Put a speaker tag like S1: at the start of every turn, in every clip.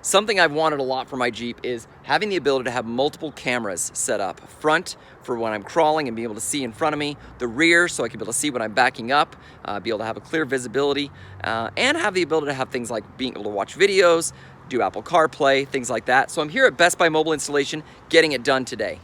S1: Something I've wanted a lot for my Jeep is having the ability to have multiple cameras set up. Front for when I'm crawling and be able to see in front of me, the rear so I can be able to see when I'm backing up, be able to have a clear visibility, and have the ability to have things like being able to watch videos, do Apple CarPlay, things like that. So I'm here at Best Buy Mobile Installation getting it done today.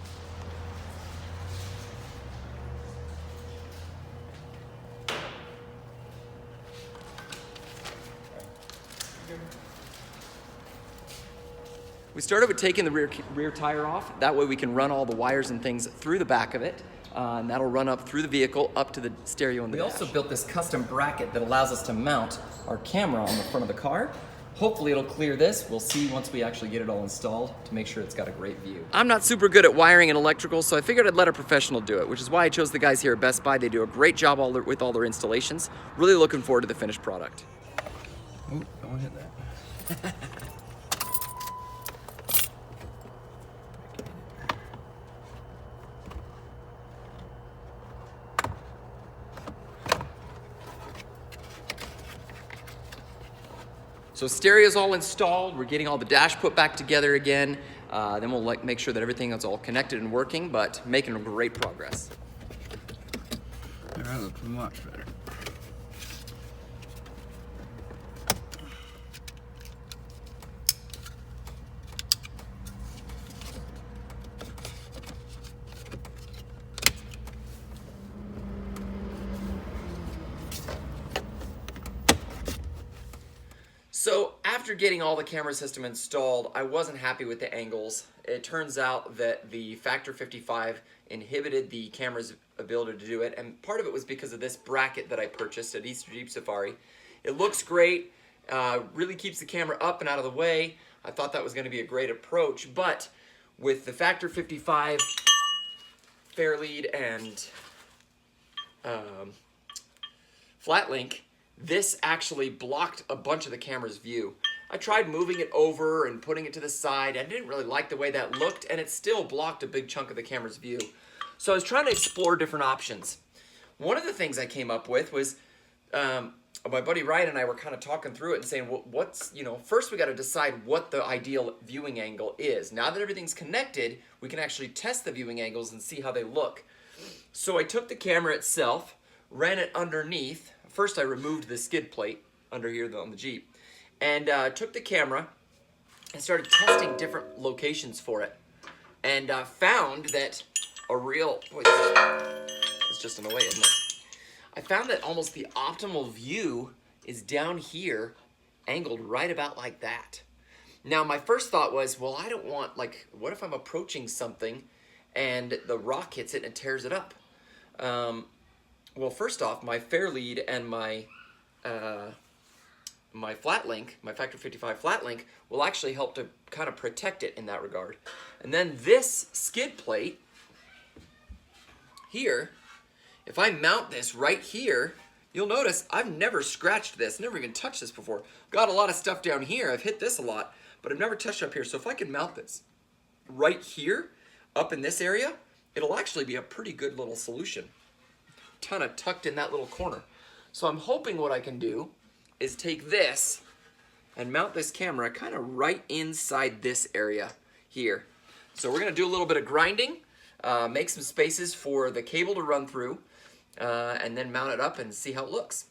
S1: We started with taking the rear tire off. That way we can run all the wires and things through the back of it. And that'll run up through the vehicle, up to the stereo in the dash. We also built this custom bracket that allows us to mount our camera on the front of the car. Hopefully it'll clear this. We'll see once we actually get it all installed to make sure it's got a great view. I'm not super good at wiring and electrical, so I figured I'd let a professional do it, which is why I chose the guys here at Best Buy. They do a great job with all their installations. Really looking forward to the finished product.
S2: Ooh, don't hit that.
S1: So stereo's all installed, we're getting all the dash put back together again, then we'll make sure that everything is all connected and working, but making great progress.
S2: That looks much better.
S1: So after getting all the camera system installed, I wasn't happy with the angles. It turns out that the Factor 55 inhibited the camera's ability to do it, and part of it was because of this bracket that I purchased at Easter Jeep Safari. It looks great, really keeps the camera up and out of the way. I thought that was going to be a great approach, but with the Factor 55 fair lead and flat link, this actually blocked a bunch of the camera's view. I tried moving it over and putting it to the side. I didn't really like the way that looked, and it still blocked a big chunk of the camera's view. So I was trying to explore different options. One of the things I came up with was, my buddy Ryan and I were kind of talking through it and saying, well, first we got to decide what the ideal viewing angle is. Now that everything's connected, we can actually test the viewing angles and see how they look. So I took the camera itself, ran it underneath. First, I removed the skid plate under here on the Jeep, and took the camera and started testing different locations for it, and found that it's just in the way, isn't it? I found that almost the optimal view is down here, angled right about like that. Now, my first thought was, well, I don't want, what if I'm approaching something and the rock hits it and tears it up? Well, first off, my fair lead and my flat link, my Factor 55 flat link, will actually help to kind of protect it in that regard. And then this skid plate here, if I mount this right here, you'll notice I've never scratched this, never even touched this before. Got a lot of stuff down here, I've hit this a lot, but I've never touched up here. So if I can mount this right here, up in this area, it'll actually be a pretty good little solution. Kind of tucked in that little corner. So I'm hoping what I can do is take this and mount this camera kind of right inside this area here. So we're going to do a little bit of grinding, make some spaces for the cable to run through, and then mount it up and see how it looks.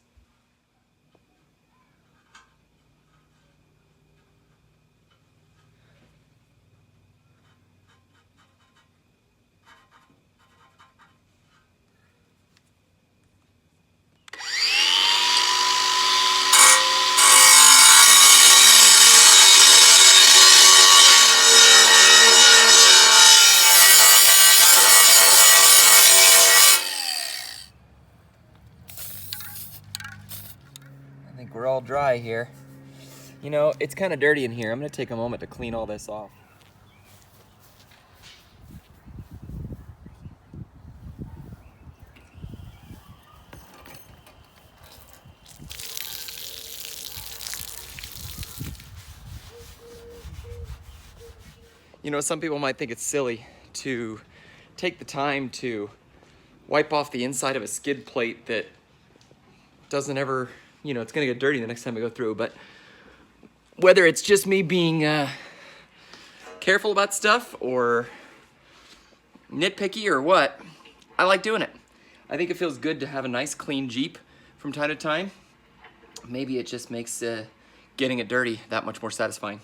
S1: I think we're all dry here. You know, it's kind of dirty in here. I'm going to take a moment to clean all this off. You know, some people might think it's silly to take the time to wipe off the inside of a skid plate that doesn't ever, you know, it's gonna get dirty the next time I go through. But whether it's just me being careful about stuff or nitpicky or what, I like doing it. I think it feels good to have a nice clean Jeep from time to time. Maybe it just makes getting it dirty that much more satisfying.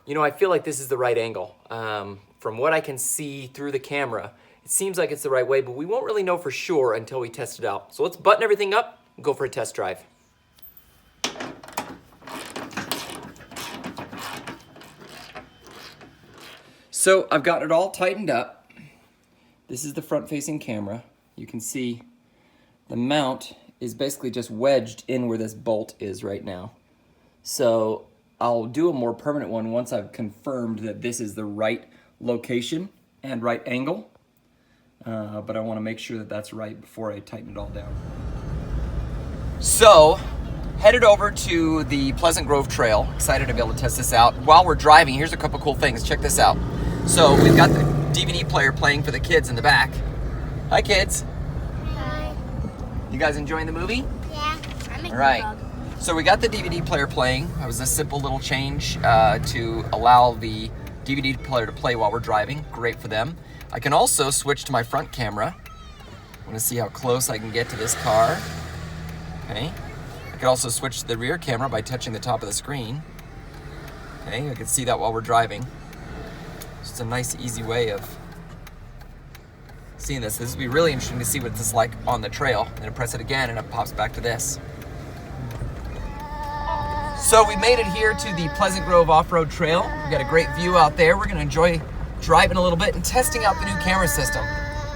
S1: You know, I feel like this is the right angle. From what I can see through the camera, it seems like it's the right way, but we won't really know for sure until we test it out. So let's button everything up and go for a test drive. So I've got it all tightened up. This is the front-facing camera. You can see the mount is basically just wedged in where this bolt is right now. So I'll do a more permanent one once I've confirmed that this is the right location and right angle. But I want to make sure that that's right before I tighten it all down. So, headed over to the Pleasant Grove Trail. Excited to be able to test this out. While we're driving, here's a couple cool things. Check this out. So, we've got the DVD player playing for the kids in the back. Hi, kids.
S3: Hi.
S1: You guys enjoying the movie?
S3: Yeah. I'm a
S1: All right.
S3: dog.
S1: So we got the DVD player playing. It was a simple little change to allow the DVD player to play while we're driving. Great for them. I can also switch to my front camera. I want to see how close I can get to this car. Okay. I can also switch to the rear camera by touching the top of the screen. Okay, I can see that while we're driving. It's a nice, easy way of seeing this. This will be really interesting to see what this is like on the trail. I'm gonna press it again and it pops back to this. So we made it here to the Pleasant Grove Off-Road Trail. We've got a great view out there. We're gonna enjoy driving a little bit and testing out the new camera system.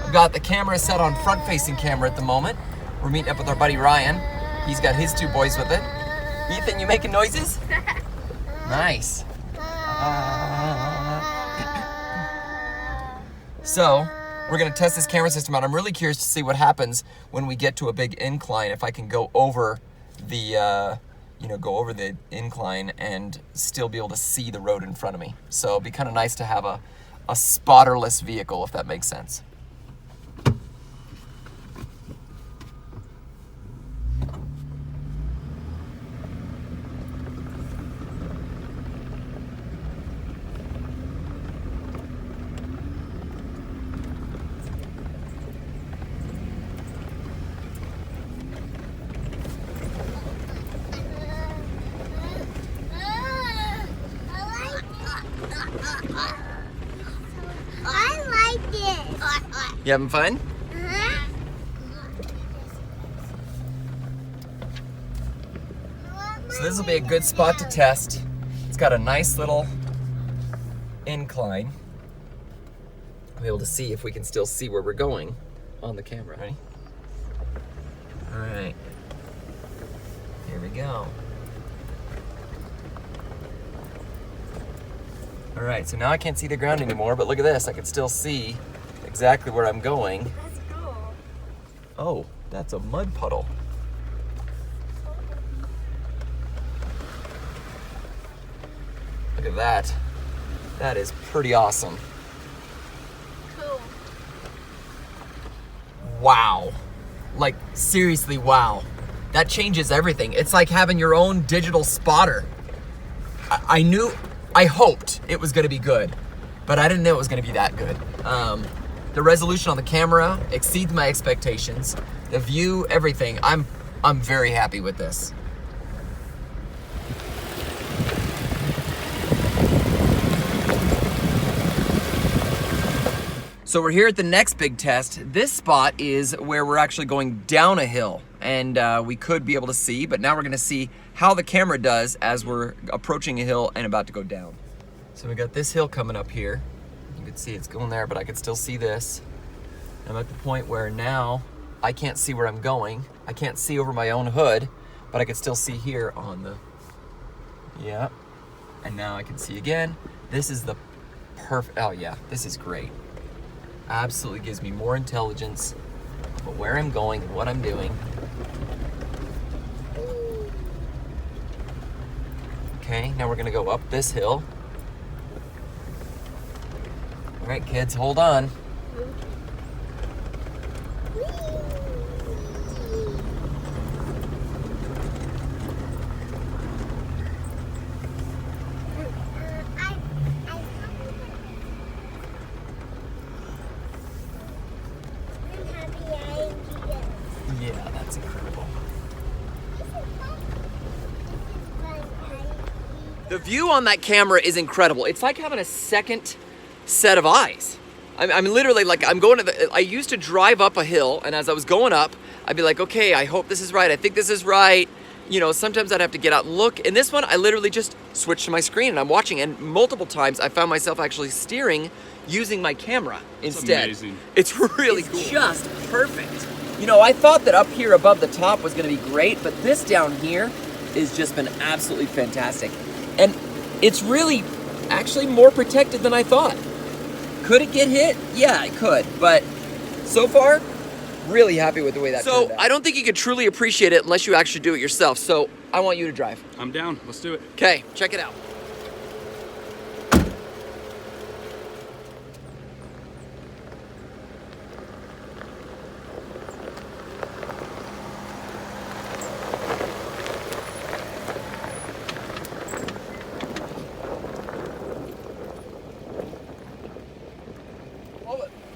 S1: I've got the camera set on front-facing camera at the moment. We're meeting up with our buddy Ryan. He's got his two boys with it. Ethan, you making noises? Nice. So, we're gonna test this camera system out. I'm really curious to see what happens when we get to a big incline, if I can go over the go over the incline and still be able to see the road in front of me. So it'd be kind of nice to have a spotterless vehicle, if that makes sense.
S3: I like this.
S1: You having fun?
S3: Uh-huh.
S1: So this will be a good spot to test. It's got a nice little incline. I'll be able to see if we can still see where we're going on the camera. Ready? All right. Here we go. All right, so now I can't see the ground anymore, but look at this. I can still see exactly where I'm going.
S3: That's cool.
S1: Oh, that's a mud puddle. Look at that. That is pretty awesome.
S3: Cool.
S1: Wow. Like, seriously, wow. That changes everything. It's like having your own digital spotter. I hoped it was gonna be good, but I didn't know it was gonna be that good. The resolution on the camera exceeds my expectations. The view, everything. I'm very happy with this. So we're here at the next big test. This spot is where we're actually going down a hill, and we could be able to see, but now we're gonna see how the camera does as we're approaching a hill and about to go down. So we got this hill coming up here. You can see it's going there, but I can still see this. I'm at the point where now I can't see where I'm going. I can't see over my own hood, but I can still see here on the, yeah. And now I can see again. This is the perfect, oh yeah, this is great. Absolutely gives me more intelligence about where I'm going and what I'm doing. Okay, now we're gonna go up this hill. All right, kids, hold on. Yeah, that's incredible. The view on that camera is incredible. It's like having a second set of eyes. I'm literally like, I'm going to I used to drive up a hill, and as I was going up, I'd be like, okay, I hope this is right. I think this is right. You know, sometimes I'd have to get out and look. In this one, I literally just switched to my screen and I'm watching, and multiple times I found myself actually steering using my camera instead.
S2: Amazing.
S1: It's really cool. It's just perfect. You know, I thought that up here above the top was gonna be great, but this down here has just been absolutely fantastic. And it's really actually more protected than I thought. Could it get hit? Yeah, it could, but so far, really happy with the way that turned out. So I don't think you can truly appreciate it unless you actually do it yourself. So I want you to drive.
S2: I'm down. Let's do it.
S1: Okay, check it out.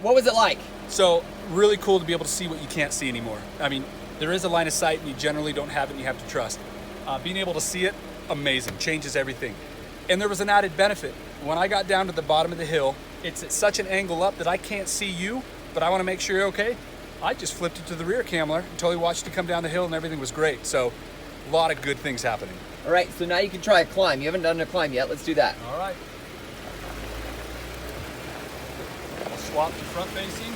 S1: What was it like?
S4: So really cool to be able to see what you can't see anymore. I mean, there is a line of sight and you generally don't have it and you have to trust. Being able to see it, amazing, changes everything. And there was an added benefit. When I got down to the bottom of the hill, it's at such an angle up that I can't see you, but I want to make sure you're okay. I just flipped it to the rear camera until he watched it come down the hill and everything was great. So a lot of good things happening.
S1: All right, so now you can try a climb. You haven't done a climb yet. Let's do that.
S4: All right. I'll swap to front facing.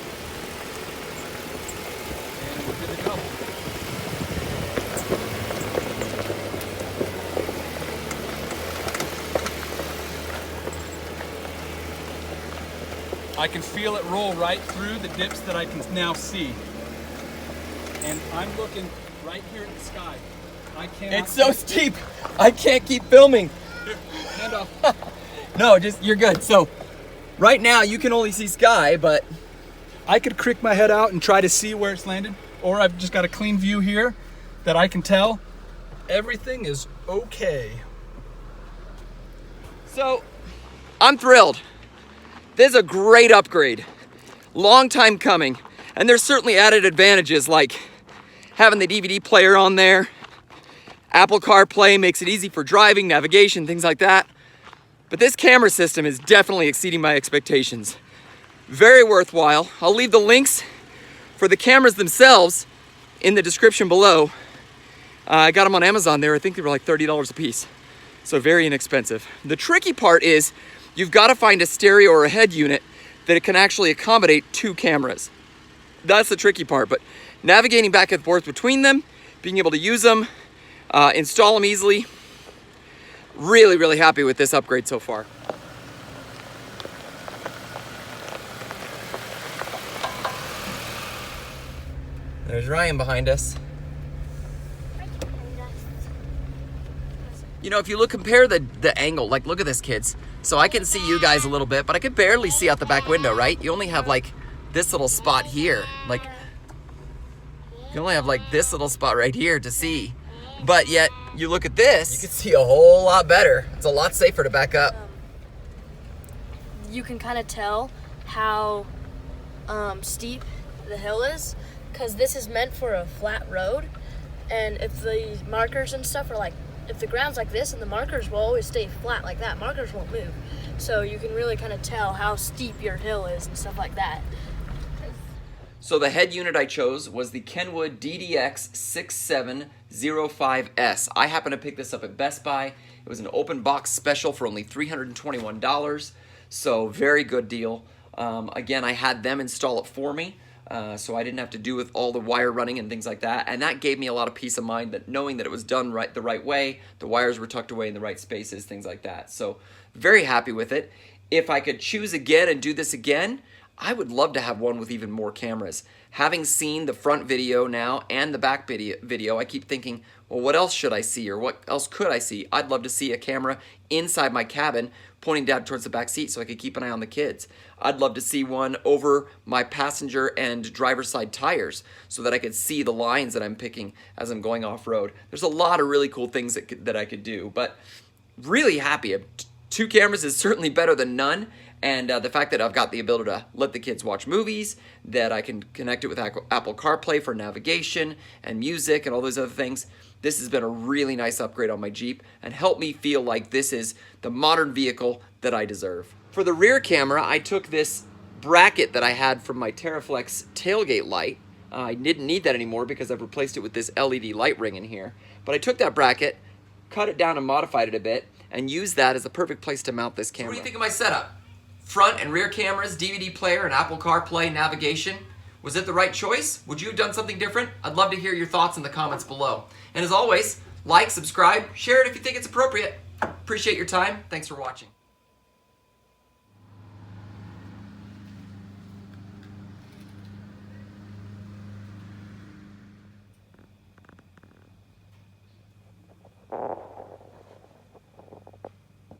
S4: And we're good to go. I can feel it roll right through the dips that I can now see. And I'm looking right here at the sky. I cannot.
S1: It's so steep. I can't keep filming.
S4: Here, hand off.
S1: No, just, you're good. So right now you can only see sky, but
S4: I could crick my head out and try to see where it's landed, or I've just got a clean view here that I can tell everything is okay.
S1: So I'm thrilled. This is a great upgrade. Long time coming. And there's certainly added advantages like having the DVD player on there. Apple CarPlay makes it easy for driving, navigation, things like that. But this camera system is definitely exceeding my expectations. Very worthwhile. I'll leave the links for the cameras themselves in the description below. I got them on Amazon there. I think they were like $30 a piece. So very inexpensive. The tricky part is you've got to find a stereo or a head unit that it can actually accommodate 2 cameras. That's the tricky part, but navigating back and forth between them, being able to use them, install them easily, really, really happy with this upgrade so far. There's Ryan behind us. You know, if you compare the angle, like look at this, kids. So I can see you guys a little bit, but I could barely see out the back window, right? You only have like this little spot here. Like, you only have like this little spot right here to see. But yet, you look at this, you can see a whole lot better. It's a lot safer to back up.
S5: You can kind of tell how steep the hill is, because this is meant for a flat road. And if the markers and stuff are like, if the ground's like this and the markers will always stay flat like that, markers won't move. So you can really kind of tell how steep your hill is and stuff like that.
S1: So the head unit I chose was the Kenwood DDX6705S. I happened to pick this up at Best Buy. It was an open box special for only $321, so very good deal. Again, I had them install it for me, so I didn't have to do with all the wire running and things like that, and that gave me a lot of peace of mind, that knowing that it was done the right way, the wires were tucked away in the right spaces, things like that. So very happy with it. If I could choose again and do this again, I would love to have one with even more cameras. Having seen the front video now and the back video, I keep thinking, well, what else should I see, or what else could I see? I'd love to see a camera inside my cabin pointing down towards the back seat so I could keep an eye on the kids. I'd love to see one over my passenger and driver's side tires so that I could see the lines that I'm picking as I'm going off-road. There's a lot of really cool things that I could do, but really happy. 2 cameras is certainly better than none. And the fact that I've got the ability to let the kids watch movies, that I can connect it with Apple CarPlay for navigation and music and all those other things, this has been a really nice upgrade on my Jeep and helped me feel like this is the modern vehicle that I deserve. For the rear camera, I took this bracket that I had from my TerraFlex tailgate light. I didn't need that anymore because I've replaced it with this LED light ring in here. But I took that bracket, cut it down and modified it a bit, and used that as a perfect place to mount this camera. What do you think of my setup? Front and rear cameras, DVD player, and Apple CarPlay navigation. Was it the right choice? Would you have done something different? I'd love to hear your thoughts in the comments below. And as always, like, subscribe, share it if you think it's appropriate. Appreciate your time. Thanks for watching.